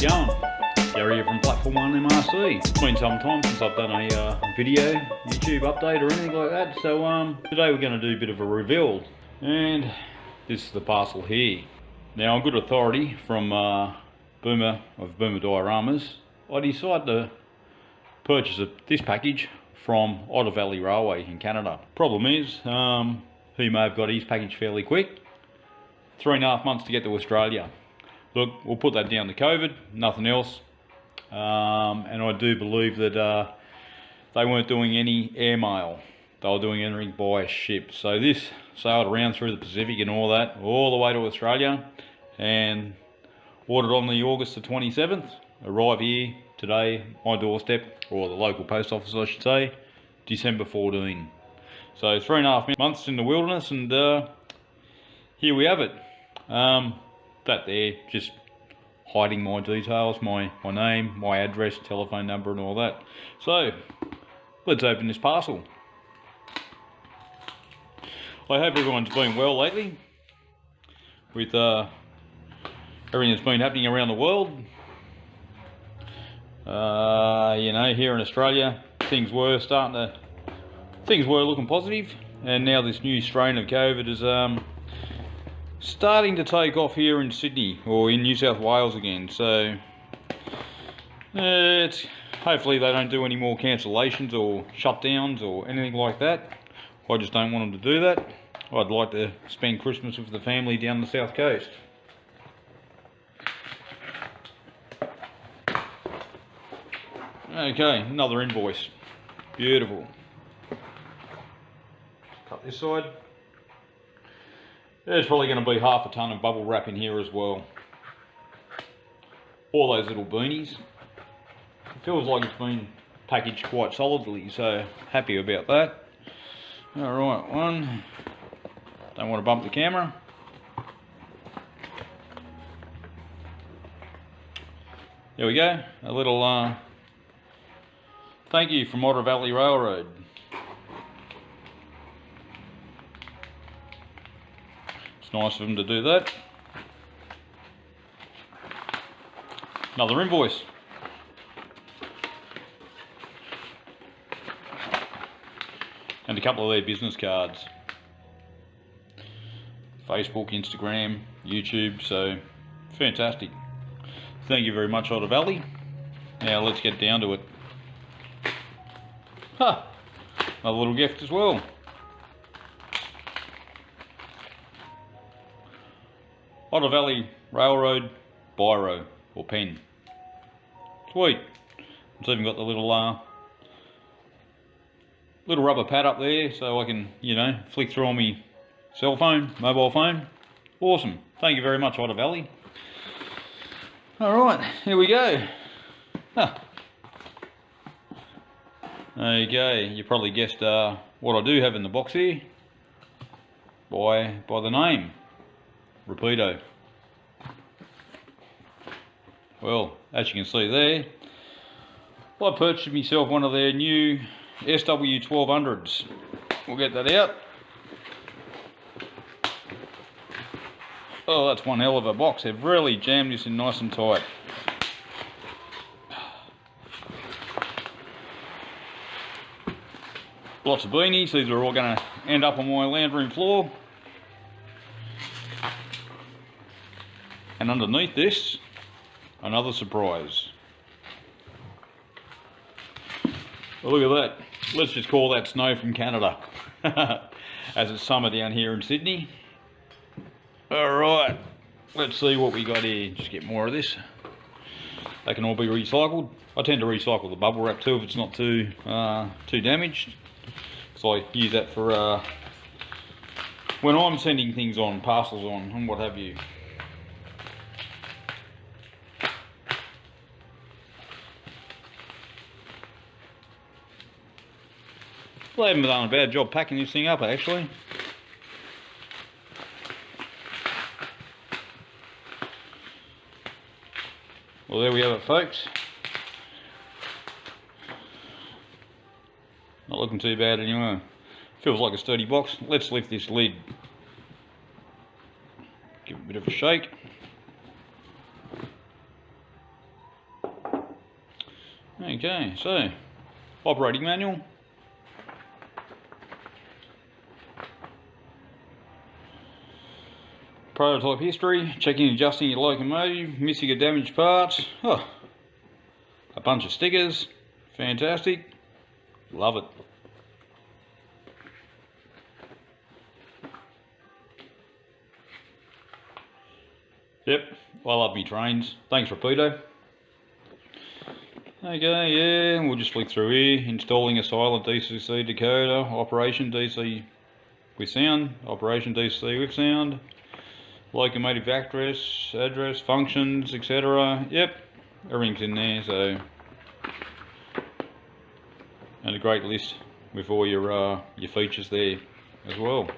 you going? Gary here from Platform 1 MRC. It's been some time since I've done a video, YouTube update or anything like that, so today we're going to do a bit of a reveal, and this is the parcel here. Now, on good authority from Boomer of Boomer Dioramas, I decided to purchase this package from Otter Valley Railway in Canada. Problem is, he may have got his package fairly quick, 3.5 months to get to Australia. Look, we'll put that down to COVID, nothing else. And I do believe that they weren't doing any airmail. They were doing everything by ship. So this sailed around through the Pacific and all that, all the way to Australia, and ordered on the August the 27th, arrive here today, my doorstep, or the local post office I should say, December 14. So 3.5 months in the wilderness, and here we have it. That there, just hiding my details, my name, my address, telephone number and all that. So, let's open this parcel. I hope everyone's been well lately, with everything that's been happening around the world. You know, here in Australia, things were looking positive, and now this new strain of COVID is starting to take off here in Sydney, or in New South Wales again. So hopefully they don't do any more cancellations or shutdowns or anything like that. I just don't want them to do that. I'd like to spend Christmas with the family down the south coast. Okay, another invoice. Beautiful. Cut this side. There's probably going to be half a ton of bubble wrap in here as well. All those little beanies. It feels like it's been packaged quite solidly, so happy about that. Alright, one. Don't want to bump the camera. There we go. A little thank you from Otter Valley Railroad. It's nice of them to do that. Another invoice. And a couple of their business cards. Facebook, Instagram, YouTube, so fantastic. Thank you very much, Otter Valley. Now let's get down to it. Ha! Another little gift as well. Otter Valley Railroad biro or pen. Sweet. It's even got the little rubber pad up there, so I can, you know, flick through on my cell phone, mobile phone. Awesome. Thank you very much, Otter Valley. All right, here we go. Huh. Okay, you probably guessed what I do have in the box here by the name. Rapido. Well, as you can see there, I purchased myself one of their new SW1200s. We'll get that out. Oh, that's one hell of a box. They've really jammed this in nice and tight. Lots of beanies. These are all going to end up on my lounge room floor. And underneath this, another surprise. Well, look at that. Let's just call that snow from Canada. As it's summer down here in Sydney. Alright, let's see what we got here. Just get more of this. They can all be recycled. I tend to recycle the bubble wrap too if it's not too damaged. So I use that for when I'm sending things on, parcels on, and what have you. Well, I haven't done a bad job packing this thing up, actually. Well, there we have it, folks. Not looking too bad anymore. Feels like a sturdy box. Let's lift this lid. Give it a bit of a shake. Okay, so operating manual. Prototype history, checking and adjusting your locomotive, missing a damaged part. Oh, a bunch of stickers, fantastic, love it. Yep, I love me trains. Thanks, Rapido. Okay, yeah, we'll just flick through here. Installing a silent DCC decoder, operation DC with sound, operation DC with sound, locomotive address, functions, etc. Yep, everything's in there, so. And a great list with all your features there as well.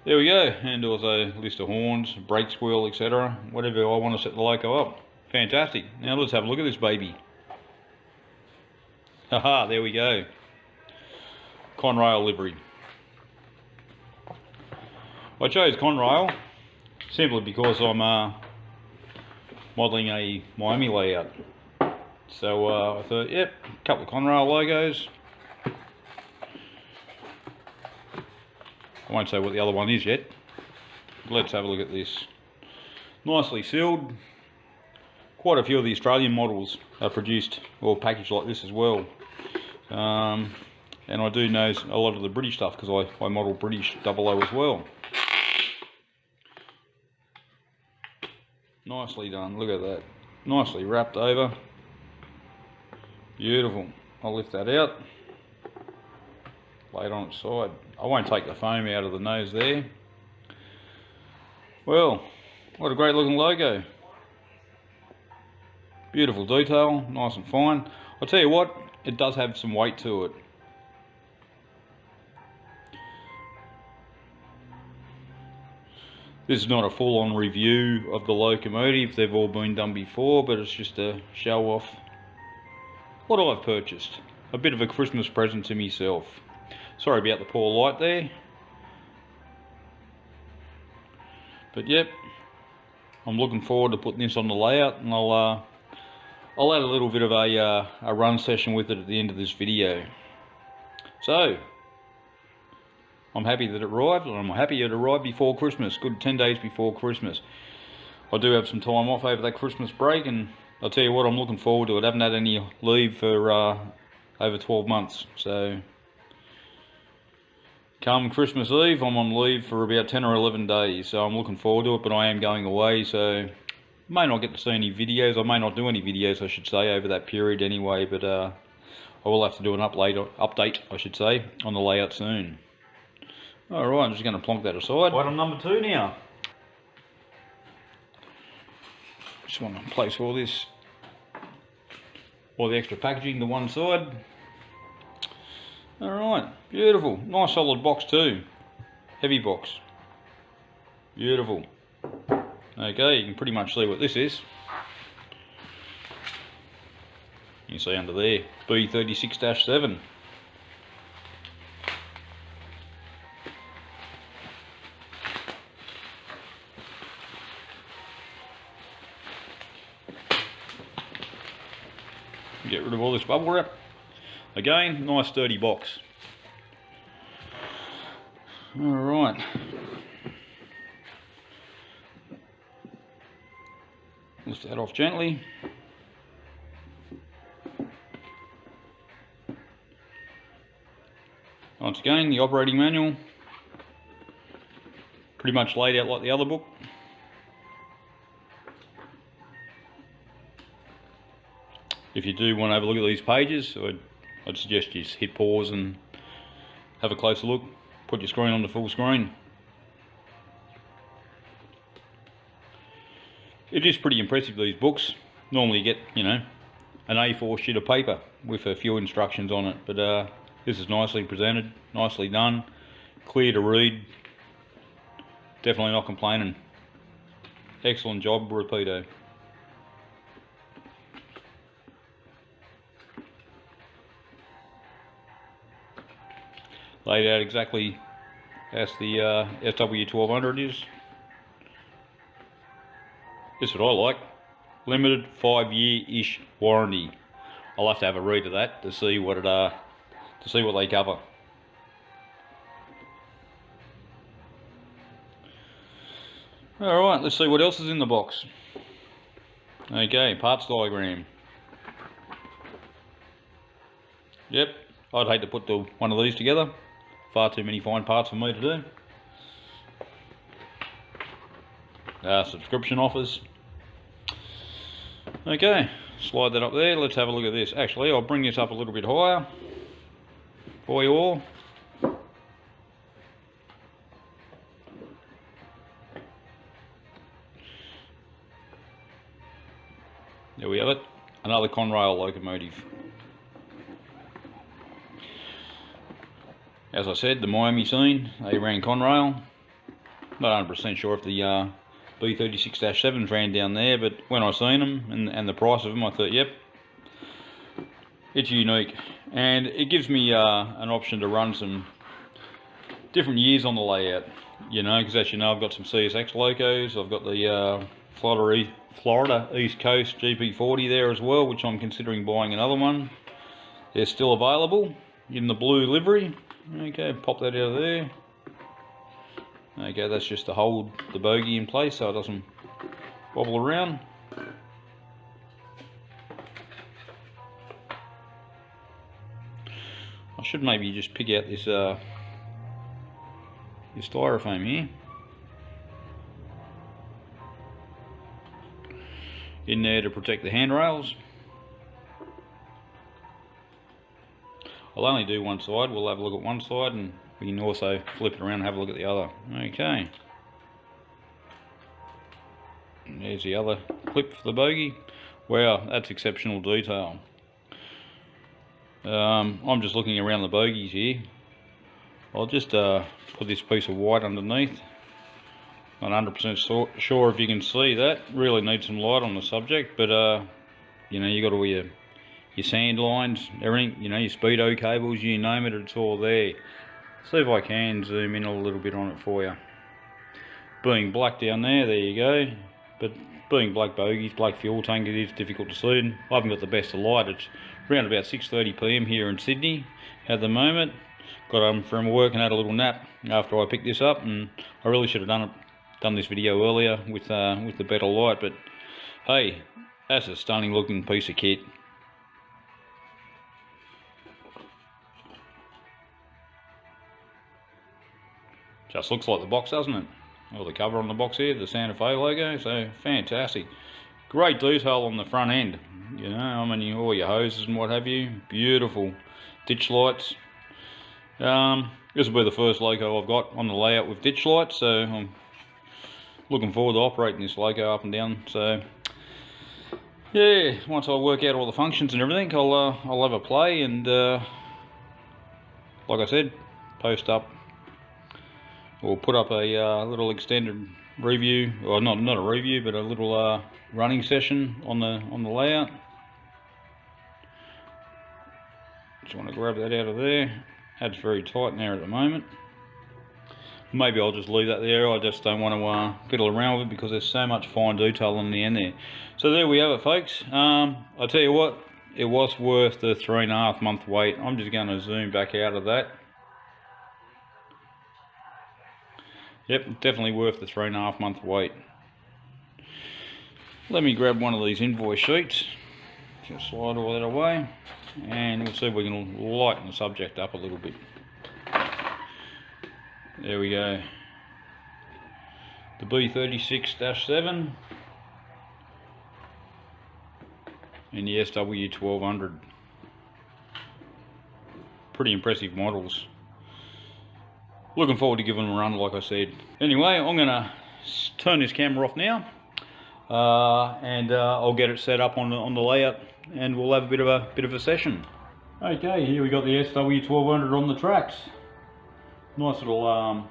There we go, and also a list of horns, brake squeal, etc. Whatever I want to set the loco up. Fantastic. Now let's have a look at this baby. Haha, there we go. Conrail livery. I chose Conrail simply because I'm modelling a Miami layout. So I thought, yep, a couple of Conrail logos. I won't say what the other one is yet. Let's have a look at this. Nicely sealed. Quite a few of the Australian models are produced or packaged like this as well. And I do know a lot of the British stuff because I model British 00 as well. Nicely done, look at that. Nicely wrapped over. Beautiful. I'll lift that out. Lay it on its side. I won't take the foam out of the nose there. Well, what a great looking logo. Beautiful detail, nice and fine. I'll tell you what, it does have some weight to it. This is not a full-on review of the locomotive, they've all been done before, but it's just to show off what I've purchased. A bit of a Christmas present to myself. Sorry about the poor light there. But yep, I'm looking forward to putting this on the layout, and I'll add a little bit of a run session with it at the end of this video. So, I'm happy that it arrived, and I'm happy it arrived before Christmas, good 10 days before Christmas. I do have some time off over that Christmas break, and I'll tell you what, I'm looking forward to it. I haven't had any leave for over 12 months, so come Christmas Eve, I'm on leave for about 10 or 11 days, so I'm looking forward to it, but I am going away, so may not get to see any videos. I may not do any videos, I should say, over that period anyway, but I will have to do an update, I should say, on the layout soon. Alright, I'm just going to plonk that aside. Item number 2 now. Just want to place all this, all the extra packaging to one side. Alright, beautiful. Nice solid box too. Heavy box. Beautiful. Okay, you can pretty much see what this is. You can see under there, B36-7. Get rid of all this bubble wrap. Again, nice sturdy box. Alright. Lift that off gently. Once again, the operating manual. Pretty much laid out like the other book. If you do want to have a look at these pages, I'd suggest you just hit pause and have a closer look. Put your screen on the full screen. It is pretty impressive, these books. Normally you get, you know, an A4 sheet of paper with a few instructions on it, but this is nicely presented, nicely done, clear to read. Definitely not complaining. Excellent job, Rapido. Laid out exactly as the SW1200 is. This is what I like. Limited 5-year-ish warranty. I'll have to have a read of that to see what to see what they cover. Alright, let's see what else is in the box. Okay, parts diagram. Yep, I'd hate to put one of these together. Far too many fine parts for me to do. Subscription offers. Okay, slide that up there. Let's have a look at this. Actually, I'll bring this up a little bit higher for you all. There we have it, another Conrail locomotive. As I said, the Miami scene, they ran Conrail. Not 100% sure if the B36-7s ran down there, but when I seen them and the price of them, I thought, yep, it's unique. And it gives me an option to run some different years on the layout, you know, because as you know, I've got some CSX locos, I've got the Florida East Coast GP40 there as well, which I'm considering buying another one. They're still available in the blue livery. Okay, pop that out of there. Okay, that's just to hold the bogie in place so it doesn't wobble around. I should maybe just pick out this styrofoam here. In there to protect the handrails. I'll only do one side. We'll have a look at one side and we can also flip it around and have a look at the other. Okay. And there's the other clip for the bogie. Wow, that's exceptional detail. I'm just looking around the bogies here. I'll just put this piece of white underneath. Not 100% sure if you can see that. Really needs some light on the subject, but you know, you got all your sand lines, everything, you know, your speedo cables, you name it, it's all there. See if I can zoom in a little bit on it for you. Being black down there you go. But being black bogies, black fuel tank, it is difficult to see. I haven't got the best of light. It's around about 6:30 PM here in Sydney at the moment. Got home from work and had a little nap after I picked this up, and I really should have done this video earlier with the better light, but hey, that's a stunning looking piece of kit. Just looks like the box, doesn't it? Or the cover on the box here, the Santa Fe logo, so fantastic. Great detail on the front end, you know, I mean, all your hoses and what have you. Beautiful ditch lights. This will be the first loco I've got on the layout with ditch lights, so I'm looking forward to operating this loco up and down. So yeah, once I work out all the functions and everything, I'll have a play and like I said, post up or put up a little extended review, or not a review, but a little running session on the layout. Just want to grab that out of there. That's very tight in there at the moment. Maybe I'll just leave that there. I just don't want to fiddle around with it because there's so much fine detail on the end there. So there we have it, folks. I'll tell you what, it was worth the 3.5 month wait. I'm just going to zoom back out of that. Yep, definitely worth the 3.5 month wait. Let me grab one of these invoice sheets. Just slide all that away, and we'll see if we can lighten the subject up a little bit. There we go. The B36-7 and the SW1200. Pretty impressive models. Looking forward to giving them a run, like I said. Anyway, I'm going to turn this camera off now, and I'll get it set up on the layout, and we'll have a bit of a session. Okay, here we got the SW1200 on the tracks. Nice little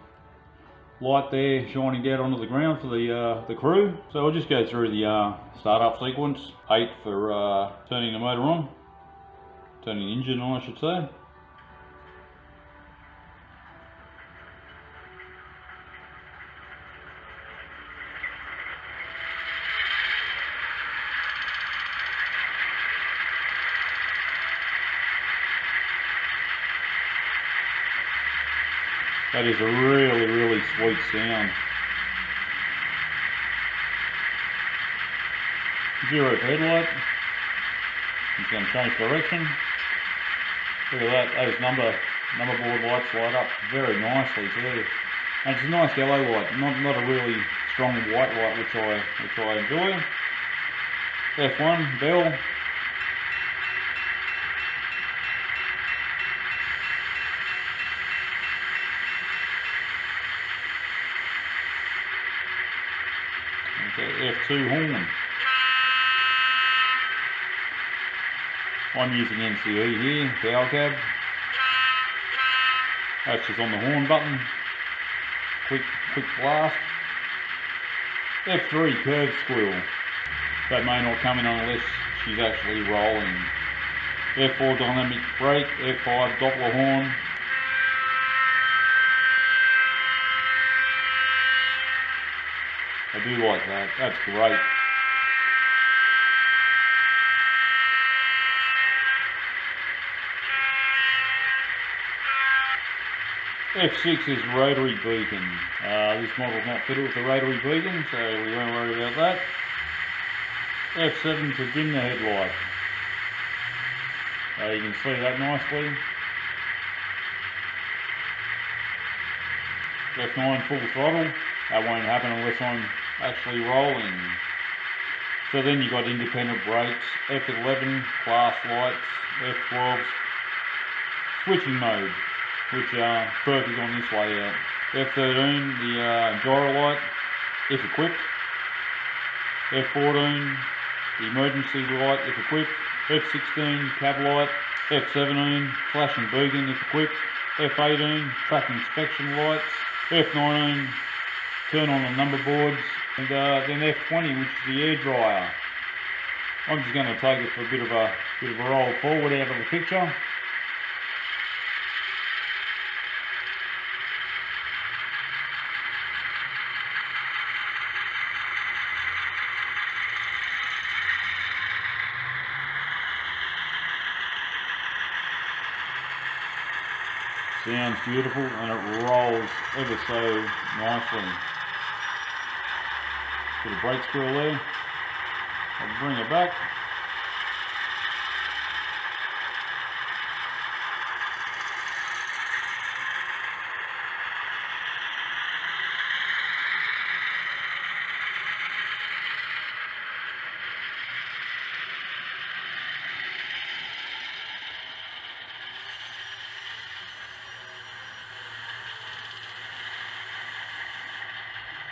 light there shining down onto the ground for the crew. So I'll just go through the startup sequence. 8 for turning the motor on, turning the engine on, I should say. That is a really, really sweet sound. Zero headlight. It's going to change direction. Look at that, those number board lights light up very nicely too. And it's a nice yellow light, not a really strong white light, which I enjoy. F1 bell. Okay, F2 horn. I'm using NCE here, power cab. That's just on the horn button. Quick blast. F3 curve squirrel. That may not come in unless she's actually rolling. F4 dynamic brake. F5 Doppler horn. I do like that. That's great. F6 is rotary beacon. This model's not fitted with the rotary beacon, so we won't worry about that. F7 to dim the headlight. You can see that nicely. F9 full throttle. That won't happen unless I'm actually rolling. So then you've got independent brakes. F11 class lights. F12 switching mode, which are perfect on this way out. F13, the gyro light, if equipped. F14, the emergency light, if equipped. F16, cab light. F17, flashing beacon, if equipped. F18, track inspection lights. F19, turn on the number boards. And then F20, which is the air dryer. I'm just going to take it for a bit of a roll forward out of the picture. Sounds beautiful and it rolls ever so nicely. Bit of brake squirrel there. I'll bring it back.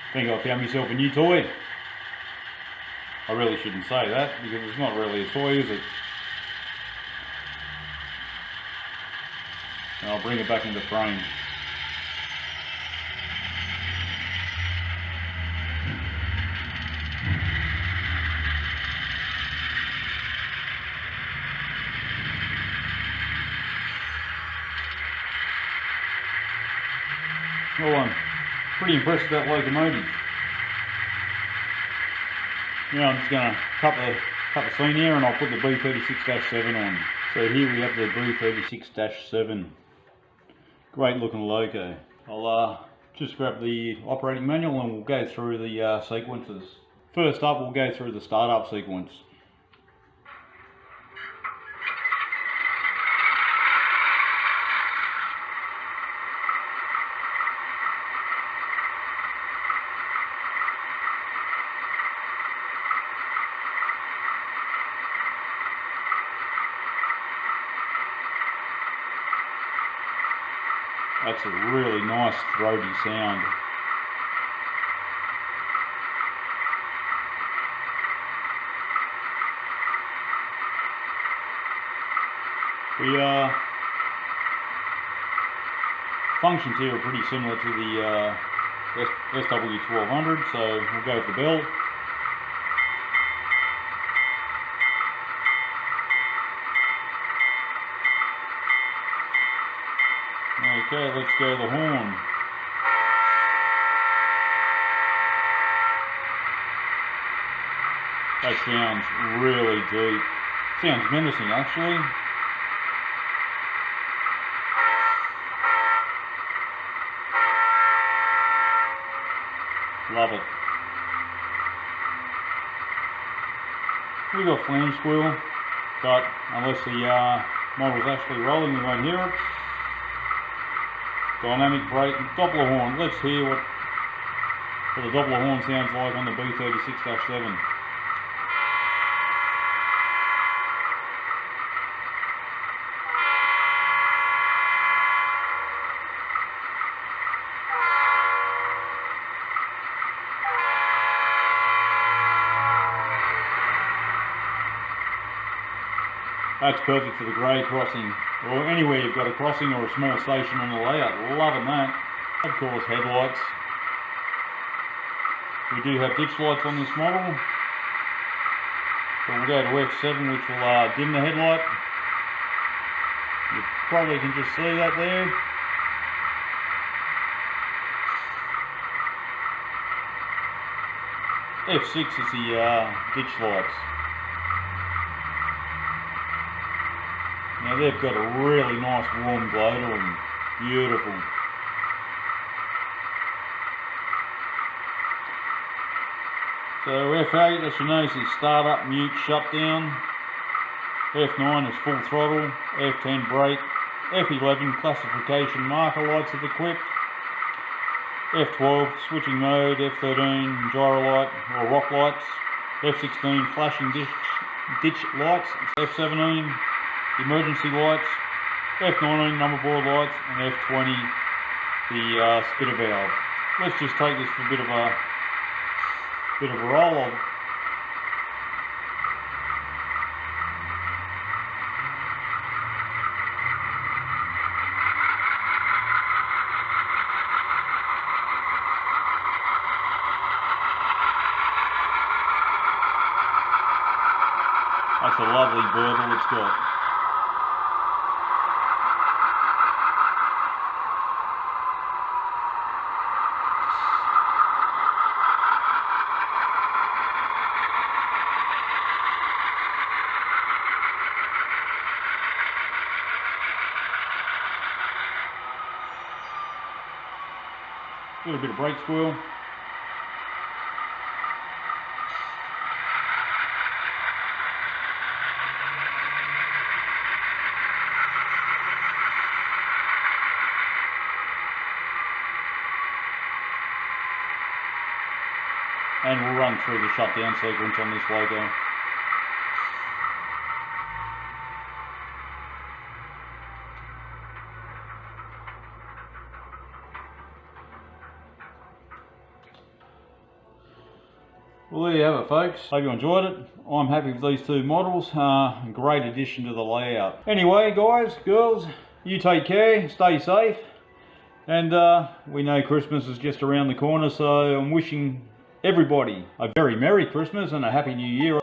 I think I found myself a new toy. I really shouldn't say that because it's not really a toy, is it? And I'll bring it back into frame. Well, I'm pretty impressed with that locomotive. Now I'm just going to cut the scene here and I'll put the B36-7 on. So here we have the B36-7. Great looking loco. I'll just grab the operating manual and we'll go through the sequences. First up, we'll go through the startup sequence. That's a really nice throaty sound. The functions here are pretty similar to the SW1200, so we'll go with the bell. Okay, let's go the horn. That sounds really deep. Sounds menacing Love it. We got flange squeal, but unless the model's actually rolling, we won't hear it. Dynamic brake, Doppler horn. Let's hear what the Doppler horn sounds like on the B36-7. That's perfect for the grey crossing, or anywhere you've got a crossing or a small station on the layout. Loving that. Of course, headlights. We do have ditch lights on this model. So we'll go to F7, which will dim the headlight. You probably can just see that there. F6 is the ditch lights. Now they've got a really nice warm glow to them. Beautiful. So F8, as you notice, is start up, mute, shut down. F9 is full throttle. F10 brake. F11 classification marker lights if equipped. F12 switching mode. F13 gyro light or rock lights. F16 flashing ditch lights. F17 emergency lights. F19 number board lights, and F20 the spitter valve. Let's just take this for a bit of a roll. That's a lovely burble it's got. A little bit of brake squeal. And we'll run through the shutdown sequence on this logo. Well, there you have it, folks. Hope you enjoyed it. I'm happy with these two models. Great addition to the layout. Anyway, guys, girls, you take care, stay safe. And we know Christmas is just around the corner, so I'm wishing everybody a very Merry Christmas and a Happy New Year.